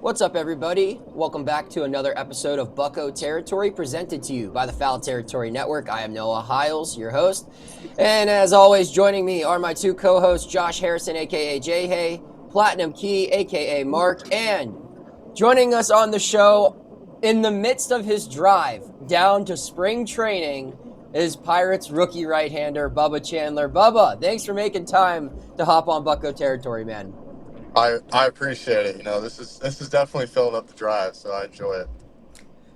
What's up, everybody? Welcome back to another episode of Bucco Territory, presented to you by the Foul Territory Network. I am Noah Hiles, your host. And as always, joining me are my two co-hosts, Josh Harrison, aka Jay Hay, Platinum Key, aka Mark, and joining us on the show in the midst of his drive down to spring training is Pirates rookie right-hander Bubba Chandler. Bubba, thanks for making time to hop on Bucco Territory, man. I appreciate it. This is definitely filling up the drive, so I enjoy it.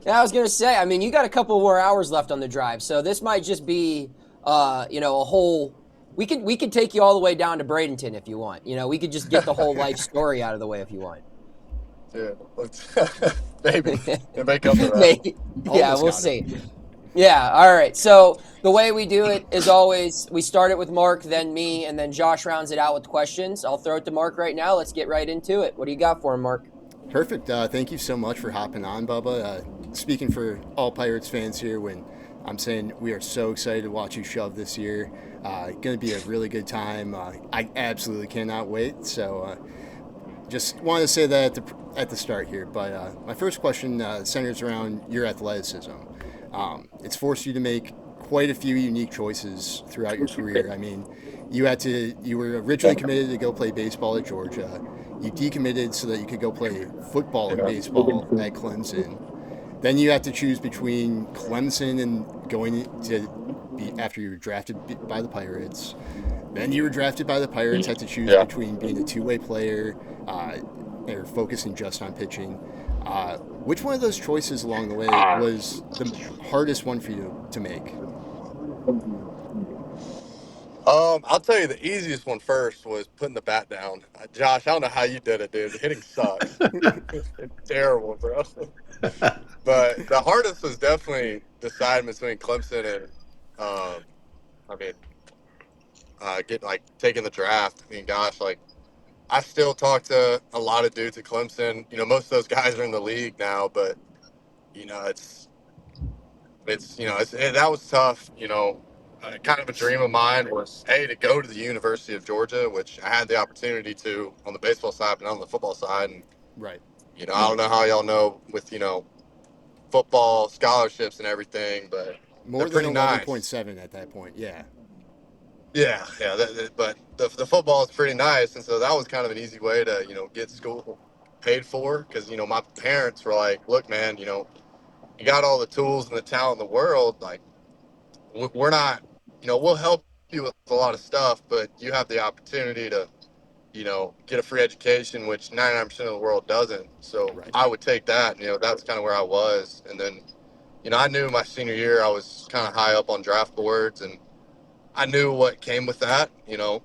Yeah, I was gonna say. I mean, you got a couple more hours left on the drive, so this might just be, a whole. We could take you all the way down to Bradenton if you want. We could just get the whole life story out of the way if you want. Dude, maybe it make up for that. Maybe. Yeah, Almost we'll got it. see. Yeah, all right. So the way we do it is always we start it with Mark, then me, and then Josh rounds it out with questions. I'll throw it to Mark right now. Let's get right into it. What do you got for him, Mark? Perfect. Thank you so much for hopping on, Bubba. Speaking for all Pirates fans here, when I'm saying we are so excited to watch you shove this year. Going to be a really good time. I absolutely cannot wait. So just wanted to say that at the start here. But my first question centers around your athleticism. It's forced you to make quite a few unique choices throughout your career. I mean, you were originally committed to go play baseball at Georgia. You decommitted so that you could go play football and baseball at Clemson. Then you had to choose between Clemson and going to be after you were drafted by the Pirates. Then you were drafted by the Pirates, had to choose Yeah. between being a two-way player or focusing just on pitching. Which one of those choices along the way was the hardest one for you to make? I'll tell you the easiest one first was putting the bat down. Josh, I don't know how you did it, dude. Hitting sucks. It's terrible, bro. But the hardest was definitely deciding between Clemson and, I mean, getting like taking the draft. I mean, gosh, like I still talk to a lot of dudes at Clemson. Most of those guys are in the league now, but you know, that was tough. Kind of a dream of mine was to go to the University of Georgia, which I had the opportunity to on the baseball side, but not on the football side. And Right. I don't know how y'all know with football scholarships and everything, but they're More than pretty nice. 11.7 at that point. Yeah. Yeah, yeah. But the football is pretty nice, and so that was kind of an easy way to get school paid for because my parents were like, "Look, man, you got all the tools and the talent in the world. Like, we're not, we'll help you with a lot of stuff, but you have the opportunity to, get a free education, which 99% of the world doesn't. So Right. I would take that. That's kind of where I was. And then, I knew my senior year I was kind of high up on draft boards, and I knew what came with that.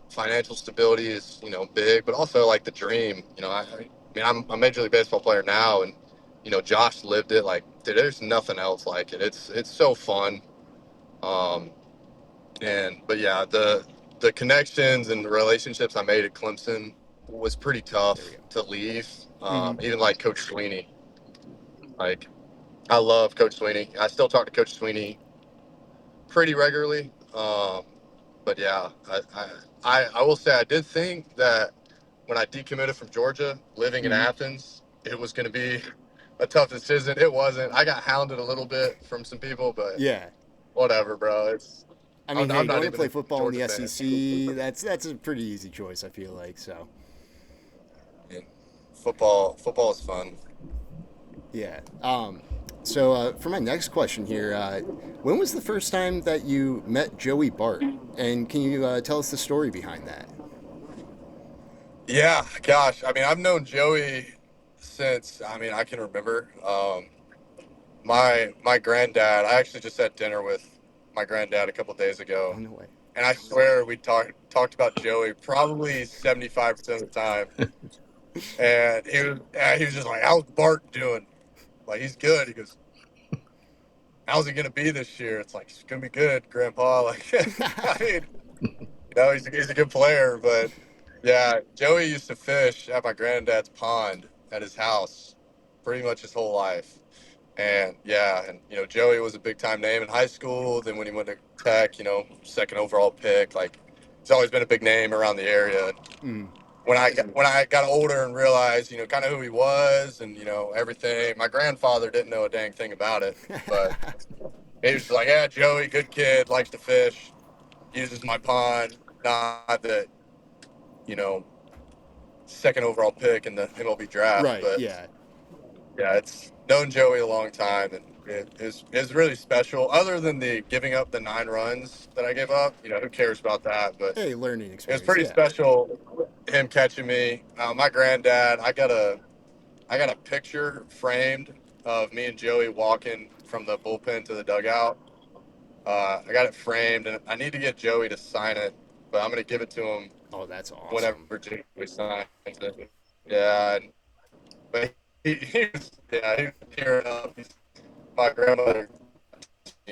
Financial stability is, big, but also like the dream. I mean, I'm a Major League Baseball player now, and Josh lived it. Like, dude, there's nothing else like it. It's so fun. Um, but yeah, the connections and the relationships I made at Clemson was pretty tough There we go. to leave. Mm-hmm. Even like Coach Sweeney, like I love Coach Sweeney. I still talk to Coach Sweeney pretty regularly. But yeah, I will say I did think that when I decommitted from Georgia, living in Mm-hmm. Athens, it was going to be a tough decision. It wasn't. I got hounded a little bit from some people, but Yeah. whatever, bro. I mean, I'm hey, not going to even play a football in Georgia the fan. SEC, that's a pretty easy choice, I feel like. So, And football is fun. yeah. So for my next question here, when was the first time that you met Joey Bart? And can you tell us the story behind that? Yeah, gosh. I mean, I've known Joey since I can remember. My granddad. I actually just had dinner with my granddad a couple days Oh, ago, no way. and I swear we talked about Joey probably 75% of the time. And he was just like, "How's Bart doing? Like, he's good." He goes, "How's he gonna be this year?" It's like, "He's gonna be good, Grandpa." Like, I mean, he's a good player, but yeah, Joey used to fish at my granddad's pond at his house pretty much his whole life. And yeah, and Joey was a big time name in high school. Then when he went to Tech, second overall pick, like he's always been a big name around the area. Mm. when I got older and realized, kind of who he was and everything. My grandfather didn't know a dang thing about it, but he was like, "Yeah, Joey, good kid, likes to fish, uses my pond. Not that you know, second overall pick in the MLB draft, Right, but yeah. yeah, it's known Joey a long time, and it is really special. Other than the giving up the 9 runs that I gave up, who cares about that? But Hey, learning it was experience, pretty yeah. special. Him catching me. My granddad. I got a picture framed of me and Joey walking from the bullpen to the dugout. I got it framed, and I need to get Joey to sign it, but I'm gonna give it to him Oh, that's whenever awesome. Joey signs it. Yeah, but he was tearing up. My grandmother,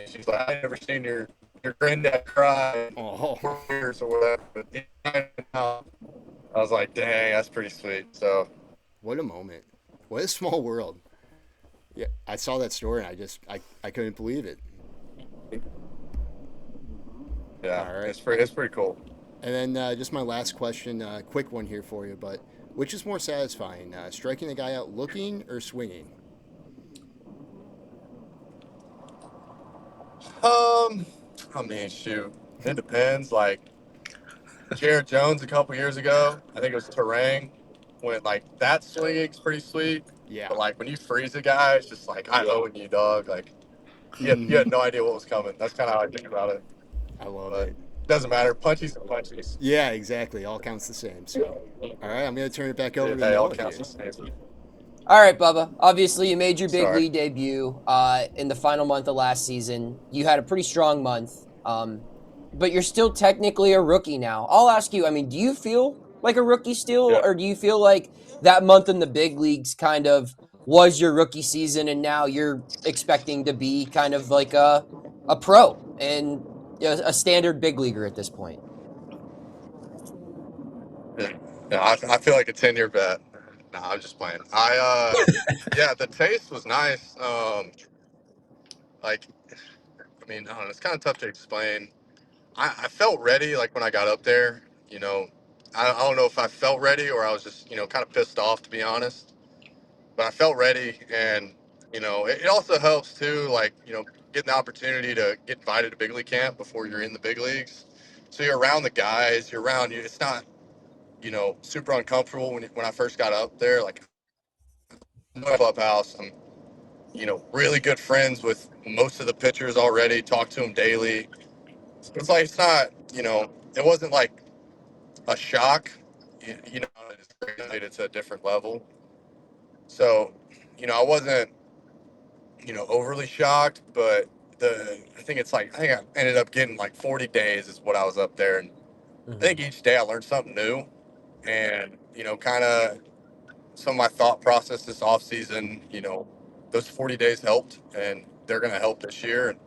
she's like, I never seen your granddad cry in Oh, 4 years or whatever. But I was like, dang, that's pretty sweet. So what a moment. What a small world. Yeah, I saw that story and I couldn't believe it. yeah, All right. it's pretty cool. And then just my last question, quick one here for you, but which is more satisfying, striking the guy out looking or swinging? I mean, shoot, it depends. Like Jared Jones a couple years ago, I think it was Terang, when like that swinging's pretty sweet. Yeah. But like when you freeze a guy, it's just like I own you, dog. Like you had Mm-hmm. no idea what was coming. That's kind of how I think about it. I love But it. it doesn't matter. Punchies and punchies. Yeah, exactly. All counts the same. So, all right, I'm going to turn it back over to They all Noah count here. the same. All right, Bubba. Obviously, you made your big Sorry. league debut in the final month of last season. You had a pretty strong month, but you're still technically a rookie now. I'll ask you, I mean, do you feel like a rookie still, Yeah. or do you feel like that month in the big leagues kind of was your rookie season and now you're expecting to be kind of like a pro and a standard big leaguer at this point? Yeah. Yeah, I feel like a 10-year bet. No, I'm just playing. Yeah, the taste was nice. Like, I mean, I don't know. It's kind of tough to explain. I felt ready, like when I got up there. I don't know if I felt ready or I was just, kind of pissed off, to be honest. But I felt ready, and it also helps too, like getting the opportunity to get invited to big league camp before you're in the big leagues. So you're around the guys, you're around you. It's not super uncomfortable when I first got up there. Like in the clubhouse, I'm really good friends with most of the pitchers already. Talk to them daily. So it's like it's not it wasn't like a shock. It's related to a different level. So I wasn't overly shocked, but I think I ended up getting like 40 days is what I was up there, and I think each day I learned something new, and kind of some of my thought process this off season. Those 40 days helped, and they're gonna help this year. And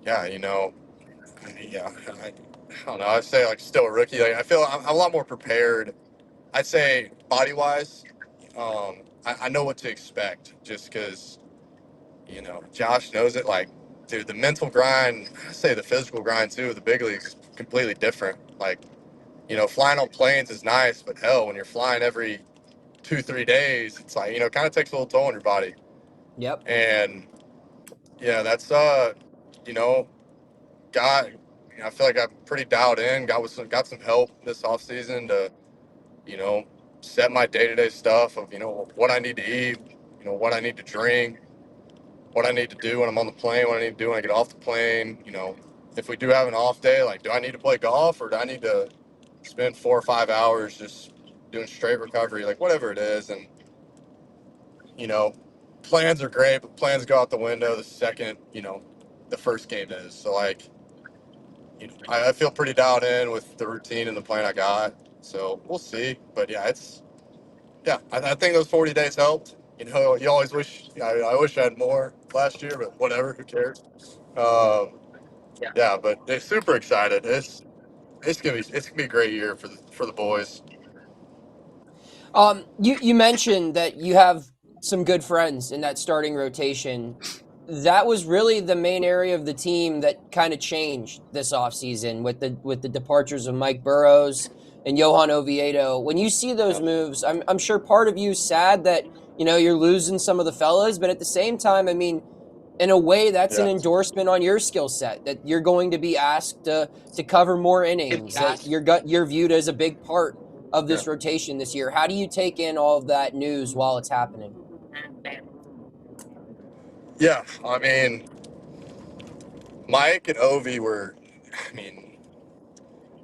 yeah, yeah, I don't know. I'd say like still a rookie. Like I feel I'm a lot more prepared. I'd say body wise, I know what to expect just because Josh knows it. Like, dude, the mental grind, I say the physical grind too, the big leagues is completely different. Like, flying on planes is nice, but hell, when you're flying every 2, 3 days, it's like, kind of takes a little toll on your body. Yep. And yeah, that's, you know, got, I feel like I'm pretty dialed in, got some help this off season to, you know, set my day-to-day stuff of, what I need to eat, what I need to drink, what I need to do when I'm on the plane, what I need to do when I get off the plane. If we do have an off day, like, do I need to play golf or do I need to spend 4 or 5 hours just doing straight recovery, like whatever it is. And, you know, plans are great, but plans go out the window the second, the first game is. So, like, I feel pretty dialed in with the routine and the plan I got. So we'll see. But yeah, I think those 40 days helped. You always wish, I wish I had more last year, but whatever, who cares? Yeah, but they're super excited. It's gonna be a great year for the boys. You mentioned that you have some good friends in that starting rotation. That was really the main area of the team that kind of changed this offseason with the departures of Mike Burrows, and Johan Oviedo. When you see those moves, I'm sure part of you is sad that, you're losing some of the fellas, but at the same time, I mean, in a way, that's an endorsement on your skill set, that you're going to be asked to cover more innings, that you're viewed as a big part of this rotation this year. How do you take in all of that news while it's happening? Yeah, I mean, Mike and Ovi were, I mean,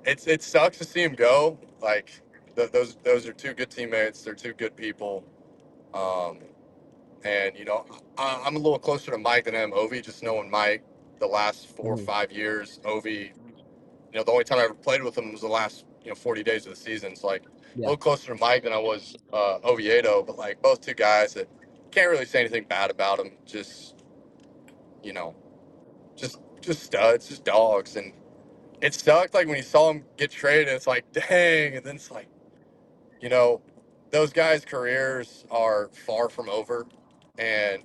it sucks to see him go. Like those are two good teammates. They're two good people. Um, and I'm a little closer to Mike than I am Ovi. Just knowing Mike, the last 4 or 5 years, Ovi, the only time I ever played with him was the last 40 days of the season. So like a little closer to Mike than I was Oviedo. But like both two guys that can't really say anything bad about them. Just you know, just studs, just dogs. And it sucked like when you saw him get traded. It's like dang, and then it's like those guys' careers are far from over, and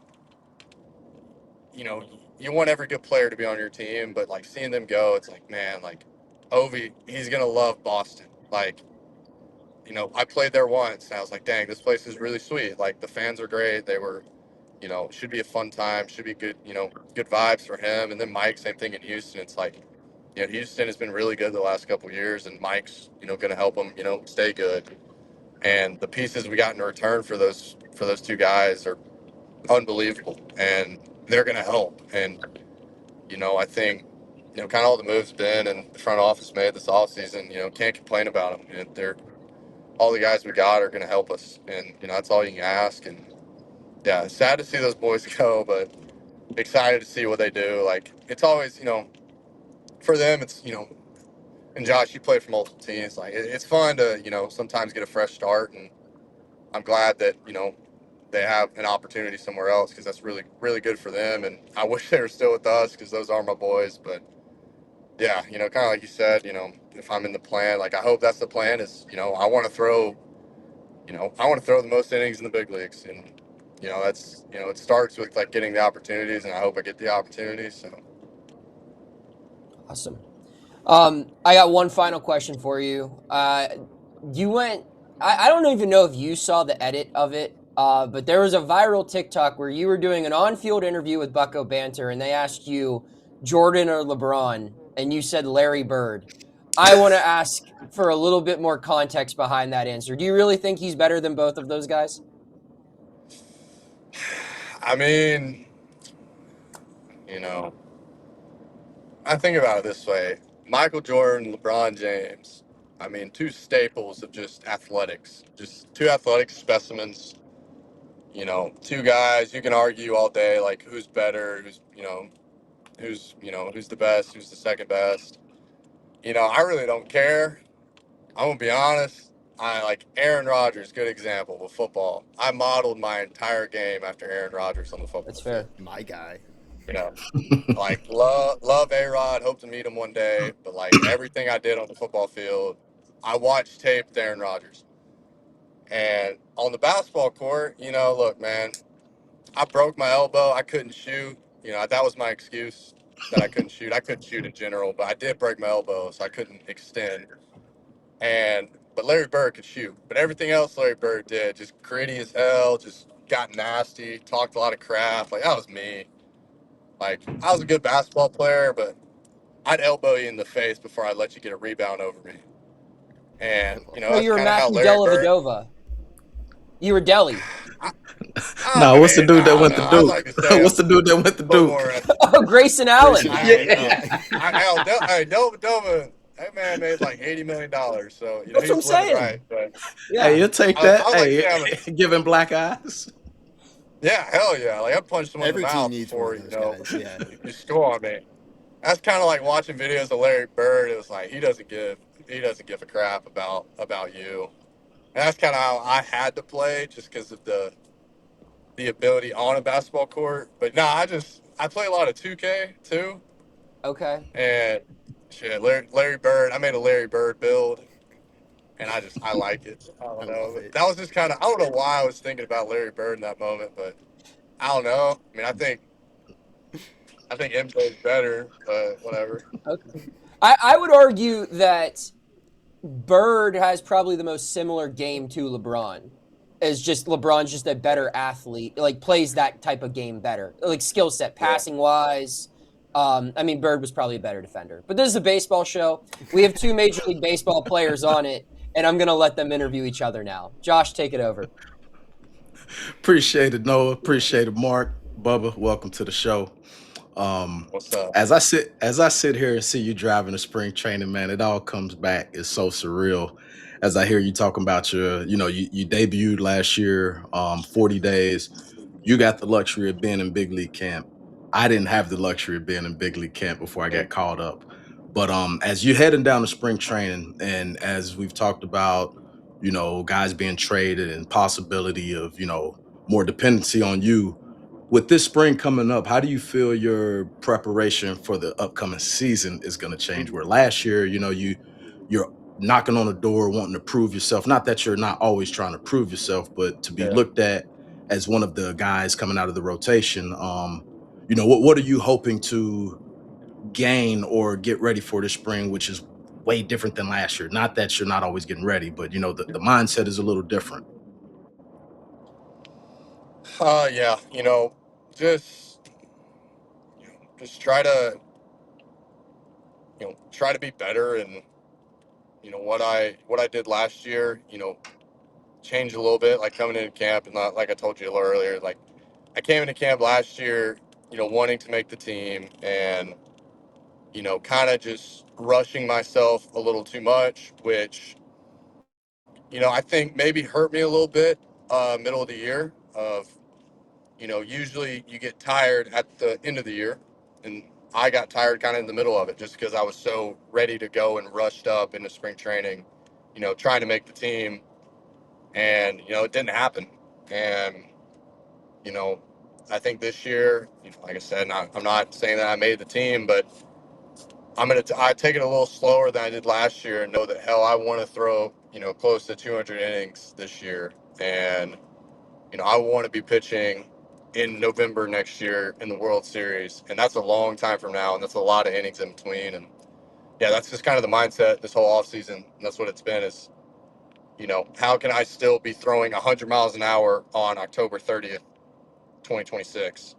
you want every good player to be on your team, but like seeing them go, it's like, man, like Ovi, he's gonna love Boston. Like, I played there once, and I was like, dang, this place is really sweet. Like the fans are great. They were, should be a fun time. Should be good, good vibes for him. And then Mike, same thing in Houston. It's like, Houston has been really good the last couple of years, and Mike's, gonna help them, stay good. And the pieces we got in return for those two guys are unbelievable, and they're going to help. And I think kind of all the moves Ben and the front office made this offseason, can't complain about them. They're all the guys we got are going to help us, and that's all you can ask. And yeah, it's sad to see those boys go, but excited to see what they do. Like it's always for them, it's and Josh, you play for multiple teams. Like it's fun to sometimes get a fresh start, and I'm glad that they have an opportunity somewhere else, because that's really, really good for them. And I wish they were still with us, because those are my boys. But yeah, kind of like you said, if I'm in the plan, like I hope that's the plan is, I want to throw, the most innings in the big leagues. And, that's, it starts with like getting the opportunities, and I hope I get the opportunities. So. Awesome. I got one final question for you. You went, I don't even know if you saw the edit of it, but there was a viral TikTok where you were doing an on-field interview with Bucco Banter, and they asked you Jordan or LeBron, and you said Larry Bird. I want to ask for a little bit more context behind that answer. Do you really think he's better than both of those guys? I mean, I think about it this way. Michael Jordan, LeBron James, I mean, two staples of just athletics, just two athletic specimens. Two guys you can argue all day, like who's better, who's the best, who's the second best. I really don't care. I'm gonna be honest. I like Aaron Rodgers, good example with football. I modeled my entire game after Aaron Rodgers on the football That's field. fair. My guy. Like love A-Rod, hope to meet him one day. But like everything I did on the football field, I watched tape with Aaron Rodgers. And on the basketball court, look, man, I broke my elbow. I couldn't shoot. That was my excuse, that I couldn't shoot. I couldn't shoot in general, but I did break my elbow, so I couldn't extend. But Larry Bird could shoot. But everything else Larry Bird did, just gritty as hell, just got nasty, talked a lot of crap. Like that was me. Like I was a good basketball player, but I'd elbow you in the face before I'd let you get a rebound over me. And So that's you were kind of how Matthew Larry Bird. Dellavedova. You were Deli. No, what's the dude that I don't went know. to I'd like to say Duke? I'm What's the dude that went to a little Duke? more. Oh, Grayson Allen. Grayson Allen. Dova, that man made like $80 million, so That's what I'm he's living saying. right. But Yeah. Hey, you'll take I that. would like to say I'm Hey, giving black eyes. yeah, hell yeah. Like I punched someone in Every the team mouth needs one before of those guys. Yeah. you score on me. That's kind of like watching videos of Larry Bird. It was like he doesn't give a crap about you. And that's kind of how I had to play, just because of the ability on a basketball court. But no, I play a lot of 2K too, Okay. and shit, Larry Bird. I made a Larry Bird build, and I like it. I I don't love know. it. That was just kind of, I don't know why I was thinking about Larry Bird in that moment, but I don't know. I mean, I think MJ's better, but whatever. Okay. I would argue that Bird has probably the most similar game to LeBron. Is just LeBron's just a better athlete, like plays that type of game better, like skill set, Yeah. passing wise. I mean, Bird was probably a better defender. But this is a baseball show. We have two Major League Baseball players on it, and I'm gonna let them interview each other now. Josh, take it over. Appreciate it, Noah. Appreciate it, Mark. Bubba, welcome to the show. What's up? As I sit here and see you driving the spring training, man, it all comes back. It's so surreal. As I hear you talking about you debuted last year, 40 days. You got the luxury of being in big league camp. I didn't have the luxury of being in big league camp before I got called up. But as you heading down to spring training, and as we've talked about, guys being traded and possibility of, more dependency on you. With this spring coming up, how do you feel your preparation for the upcoming season is going to change? Where last year, you're knocking on the door, wanting to prove yourself. Not that you're not always trying to prove yourself, but to be Yeah. looked at as one of the guys coming out of the rotation. What are you hoping to gain or get ready for this spring, which is way different than last year? Not that you're not always getting ready, but the mindset is a little different. Yeah, just just try to be better, and what I did last year, changed a little bit, like coming into camp, and not like I told you a little earlier, like I came into camp last year, wanting to make the team, and kind of just rushing myself a little too much, which I think maybe hurt me a little bit middle of the year of usually you get tired at the end of the year, and I got tired kind of in the middle of it just because I was so ready to go and rushed up into spring training, trying to make the team, and it didn't happen. And you know, I think this year, like I said, I'm not saying that I made the team, but I take it a little slower than I did last year, and know that hell, I want to throw close to 200 innings this year, and I want to be pitching in November next year in the World Series, and that's a long time from now, and that's a lot of innings in between. And yeah, that's just kind of the mindset this whole offseason, and that's what it's been is, how can I still be throwing 100 miles an hour on October 30th, 2026?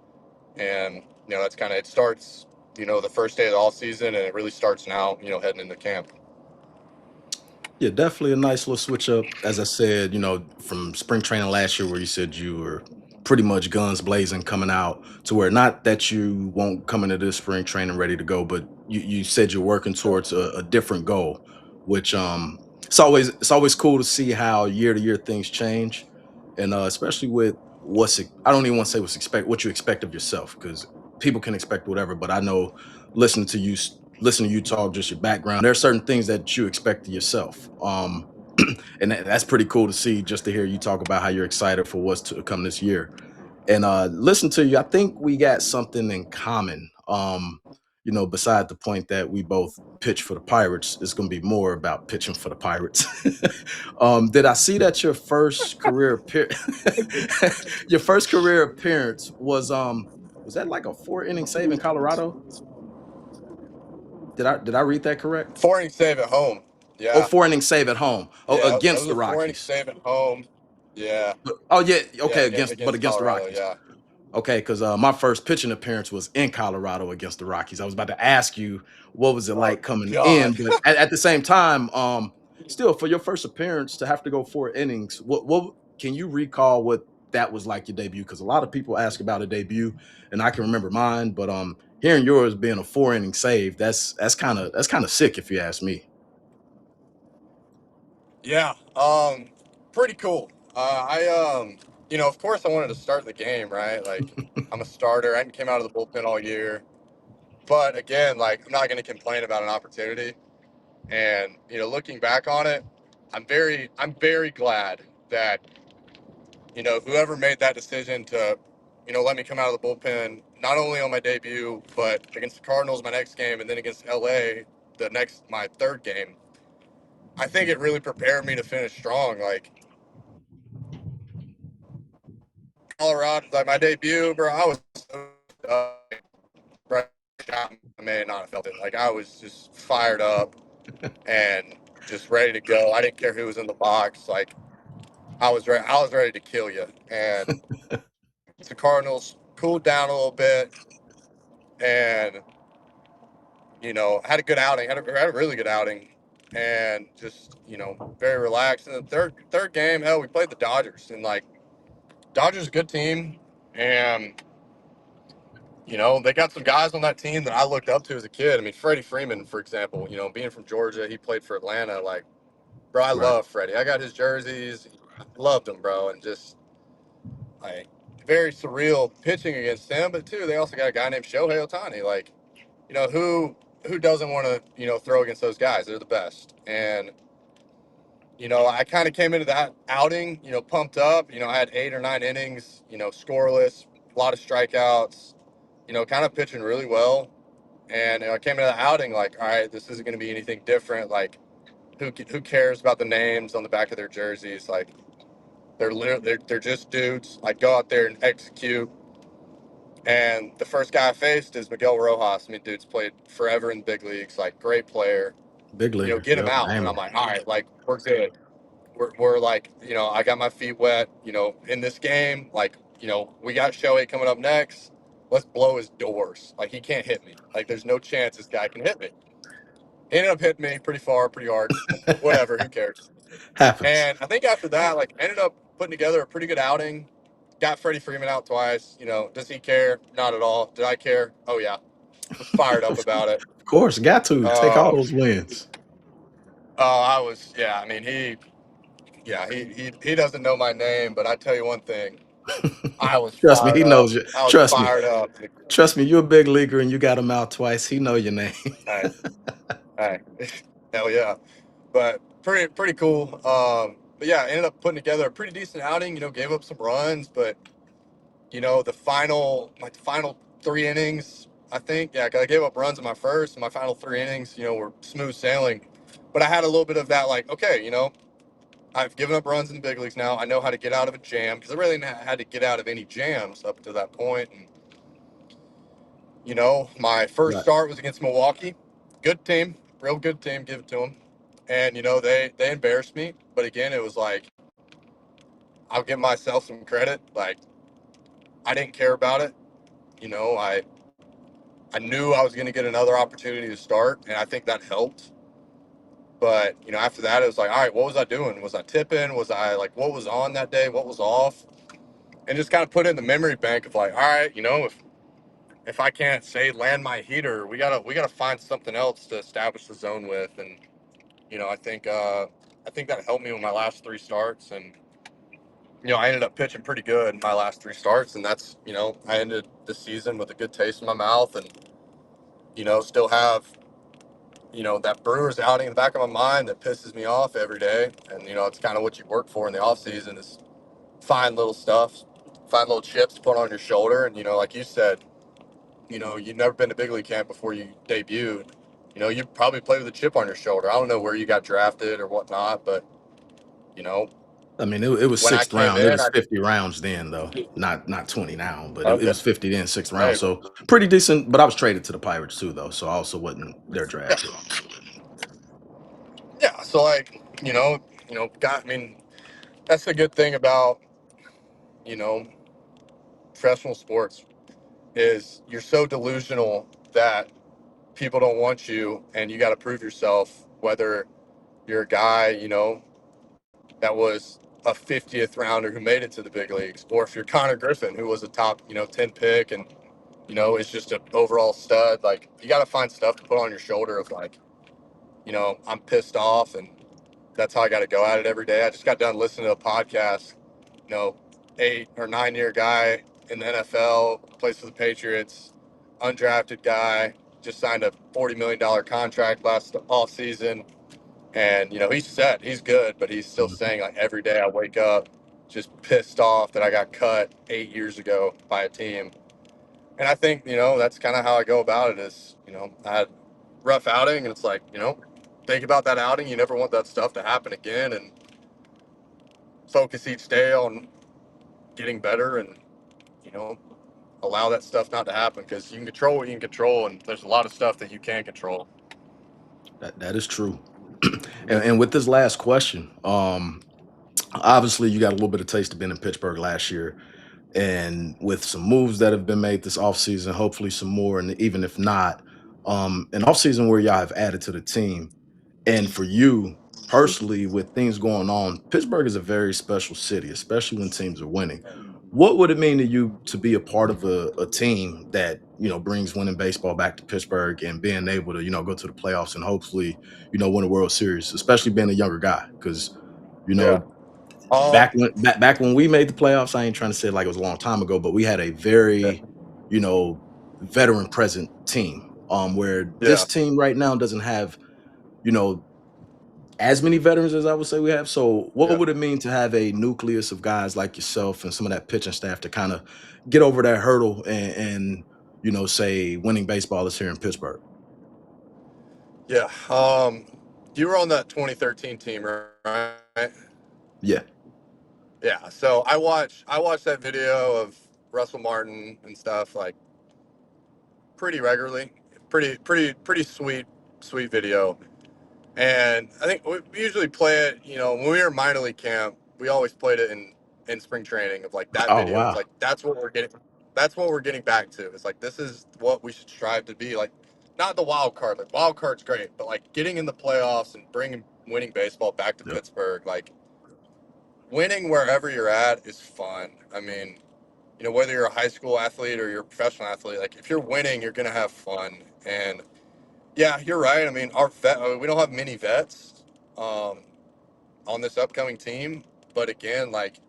And, that's kind of, it starts, the first day of the offseason, and it really starts now, heading into camp. Yeah, definitely a nice little switch up. As I said, from spring training last year, where you said you were pretty much guns blazing coming out, to where not that you won't come into this spring training ready to go, but you said you're working towards a different goal, which it's always cool to see how year to year things change, and especially with I don't even want to say what you expect of yourself, because people can expect whatever, but I know listening to you talk, just your background, there are certain things that you expect of yourself. And that's pretty cool to see, just to hear you talk about how you're excited for what's to come this year. And listen to you, I think we got something in common. Beside the point that we both pitch for the Pirates, it's going to be more about pitching for the Pirates. Did I see that your first career appearance was that like a 4 inning save in Colorado? Did I read that correct? 4 inning save at home. Oh, Yeah. 4 inning save at home. Oh, Yeah. That against was the a 4 inning Rockies. save at home. Yeah. Oh yeah, Yeah. okay, against Against the Colorado. Rockies. Yeah. Okay, because my first pitching appearance was in Colorado against the Rockies. I was about to ask you what was it Oh, like coming in, God. but at the same time, still for your first appearance to have to go 4 innings, what can you recall what that was like your debut? Because a lot of people ask about a debut, and I can remember mine, but hearing yours being a 4 inning save, that's kind of sick if you ask me. Yeah. Pretty cool. Of course I wanted to start the game, right? Like, I'm a starter. I came out of the bullpen all year. But again, like, I'm not going to complain about an opportunity. And, looking back on it, I'm very glad that, whoever made that decision to, let me come out of the bullpen, not only on my debut, but against the Cardinals, my next game, and then against LA, my third game. I think it really prepared me to finish strong. Like, Colorado, like my debut, bro, I was so right shot. I may not have felt it. Like, I was just fired up, and just ready to go. I didn't care who was in the box. Like I was ready to kill you. And the Cardinals cooled down a little bit, and had a good outing. Had a really good outing, and just very relaxed. And the third game, hell, we played the Dodgers, and like Dodgers, a good team, and they got some guys on that team that I looked up to as a kid. I mean, Freddie Freeman, for example. Being from Georgia, he played for Atlanta. Like, bro, I Right. love Freddie. I got his jerseys. Loved him, bro, and just like very surreal pitching against them. But too, they also got a guy named Shohei Ohtani. Like, who doesn't want to throw against those guys? They're the best. And I kind of came into that outing pumped up. I had 8 or 9 innings, scoreless, a lot of strikeouts, kind of pitching really well. And I came into the outing like, all right, this isn't going to be anything different. Like, who cares about the names on the back of their jerseys? Like, they're just dudes. Like, go out there and execute. And the first guy I faced is Miguel Rojas. I mean, dude's played forever in the big leagues. Like, great player. Big leaguer. Get him Yep. out. And I'm Hammer. like, all right, like, we're good. We're like, I got my feet wet, in this game. Like, we got Shohei coming up next. Let's blow his doors. Like, he can't hit me. Like, there's no chance this guy can hit me. He ended up hitting me pretty far, pretty hard. Whatever, who cares? Happens. And I think after that, like, ended up putting together a pretty good outing. Got Freddie Freeman out twice. Does he care? Not at all. Did I care? Oh, yeah. Was fired up about it. Of course, got to take all those wins. I was, yeah. I mean, he doesn't know my name, but I tell you one thing. I was Trust me, he fired up. knows you. I was Trust me. fired up. Trust me, you're a big leaguer and you got him out twice. He know your name. Hey, hey. Hell yeah. But pretty cool. But yeah, ended up putting together a pretty decent outing. Gave up some runs, but the final 3 innings, I think, yeah, 'cause I gave up runs in my first, and my final 3 innings, were smooth sailing. But I had a little bit of that, like, okay, I've given up runs in the big leagues now. I know how to get out of a jam, because I really had to get out of any jams up to that point. And my first Right. start was against Milwaukee. Good team, real good team, give it to them. And, they embarrassed me. But again, it was like, I'll give myself some credit. Like, I didn't care about it. I knew I was going to get another opportunity to start, and I think that helped. But, after that, it was like, all right, what was I doing? Was I tipping? Was I, like, what was on that day? What was off? And just kind of put it in the memory bank of like, all right, if I can't land my heater, we gotta find something else to establish the zone with. And I think that helped me with my last 3 starts. And I ended up pitching pretty good in my last 3 starts, and that's I ended the season with a good taste in my mouth, and still have that Brewers outing in the back of my mind that pisses me off every day. And it's kind of what you work for in the off season is find little stuff, find little chips to put on your shoulder. And like you said, you've never been to big league camp before you debuted. You probably played with a chip on your shoulder. I don't know where you got drafted or whatnot, but I mean, it was when I 6th came round. It in, was 50 rounds then, though. Not 20 now, but it okay, was 50 then, 6th round. hey, So pretty decent. But I was traded to the Pirates too, though. So I also wasn't their draft pick. yeah. So like I mean, that's the good thing about you know professional sports is you're so delusional that people don't want you, and you got to prove yourself. Whether you're a guy that was a 50th rounder who made it to the big leagues, or if you're Connor Griffin, who was a top 10 pick, and is just an overall stud. Like, you got to find stuff to put on your shoulder of like, I'm pissed off, and that's how I got to go at it every day. I just got done listening to a podcast, 8 or 9 year guy in the NFL, plays for the Patriots, undrafted guy, just signed a $40 million contract last off season. And, he's set, he's good, but he's still saying like every day I wake up just pissed off that I got cut 8 years ago by a team. And I think, that's kind of how I go about it is, I had a rough outing, and it's like, think about that outing. You never want that stuff to happen again, and focus each day on getting better, and, allow that stuff not to happen, because you can control what you can control, and there's a lot of stuff that you can't control. That is true. And with this last question, obviously you got a little bit of taste of being in Pittsburgh last year. And with some moves that have been made this offseason, hopefully some more, and even if not, an offseason where y'all have added to the team. And for you personally, with things going on, Pittsburgh is a very special city, especially when teams are winning. What would it mean to you to be a part of a team that, brings winning baseball back to Pittsburgh and being able to, go to the playoffs and hopefully, win a World Series, especially being a younger guy? Because, you Yeah. know, back when we made the playoffs, I ain't trying to say it like it was a long time ago, but we had a Yeah. very, you know, veteran present team. Where Yeah. this team right now doesn't have, you know, as many veterans as I would say we have. So what Yeah. would it mean to have a nucleus of guys like yourself and some of that pitching staff to kind of get over that hurdle and say winning baseball is here in Pittsburgh? Yeah. You were on that 2013 team, right? Yeah. Yeah. So I watched that video of Russell Martin and stuff like pretty regularly. Pretty sweet video. And I think we usually play it, when we were in minor league camp, we always played it in spring training of like that Oh video. It's wow. like that's what we're getting back to. It's like this is what we should strive to be. Like not the wild card. Like wild card's great, but like getting in the playoffs and bringing winning baseball back to Yep. Pittsburgh, like winning wherever you're at is fun. I mean, whether you're a high school athlete or you're a professional athlete, like if you're winning, you're gonna have fun. And yeah, you're right. I mean, we don't have many vets um, on this upcoming team, but again, like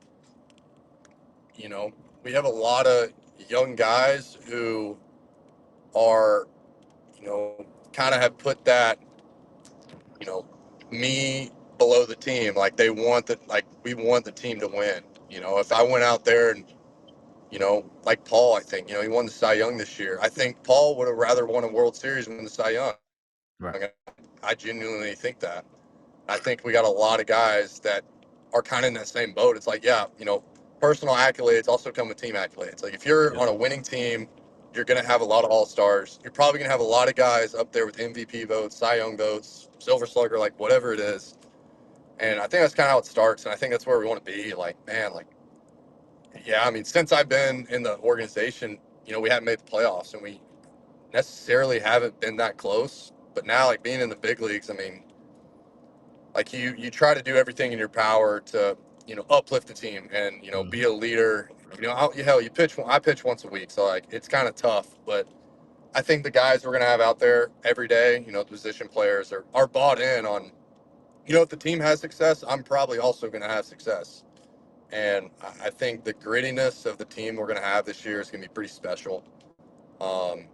you know, we have a lot of young guys who are, kind of have put that, you know, me below the team. Like we want the team to win. If I went out there and, like Paul, I think, he won the Cy Young this year. I think Paul would have rather won a World Series than the Cy Young. Right. I genuinely think that. I think we got a lot of guys that are kind of in that same boat. It's like, yeah, personal accolades also come with team accolades. Like if you're Yep. on a winning team, you're going to have a lot of all-stars. You're probably going to have a lot of guys up there with MVP votes, Cy Young votes, Silver Slugger, like whatever it is. And I think that's kind of how it starts. And I think that's where we want to be. Like, man, like, yeah, I mean, since I've been in the organization, we haven't made the playoffs and we necessarily haven't been that close. But now, like being in the big leagues, I mean, like you try to do everything in your power to uplift the team and be Mhm. a leader. Hell, I pitch once a week, so like it's kind of tough, but I think the guys we're gonna have out there every day, the position players are bought in on, if the team has success, I'm probably also gonna have success. And I think the grittiness of the team we're gonna have this year is gonna be pretty special. um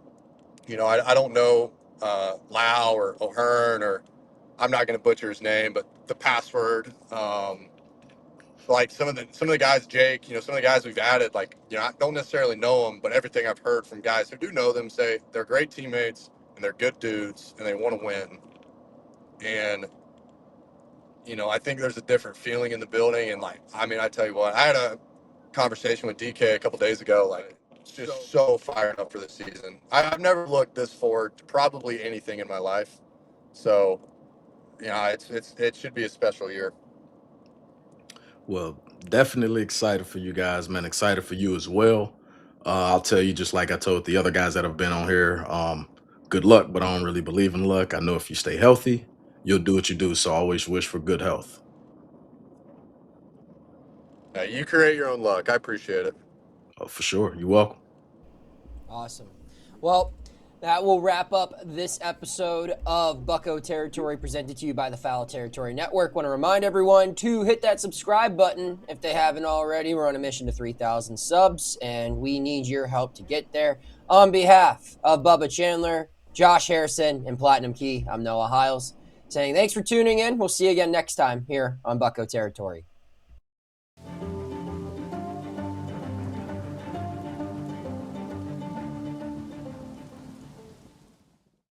I don't know Lau or O'Hearn, or I'm not going to butcher his name, but the password. Like some of the guys, Jake, some of the guys we've added, like I don't necessarily know them, but everything I've heard from guys who do know them say they're great teammates and they're good dudes and they want to win. And I think there's a different feeling in the building. And like, I mean, I tell you what, I had a conversation with DK a couple days ago. Like, just so fired up for this season. I've never looked this forward to probably anything in my life. So it should be a special year. Well, definitely excited for you guys, man. Excited for you as well. I'll tell you, just like I told the other guys that have been on here, good luck, but I don't really believe in luck. I know if you stay healthy, you'll do what you do. So I always wish for good health. You create your own luck. I appreciate it. For sure. You're welcome. Awesome. Well, that will wrap up this episode of Bucco Territory presented to you by the Foul Territory Network. Want to remind everyone to hit that subscribe button if they haven't already. We're on a mission to 3,000 subs, and we need your help to get there. On behalf of Bubba Chandler, Josh Harrison, and Platinum Key, I'm Noah Hiles saying thanks for tuning in. We'll see you again next time here on Bucco Territory.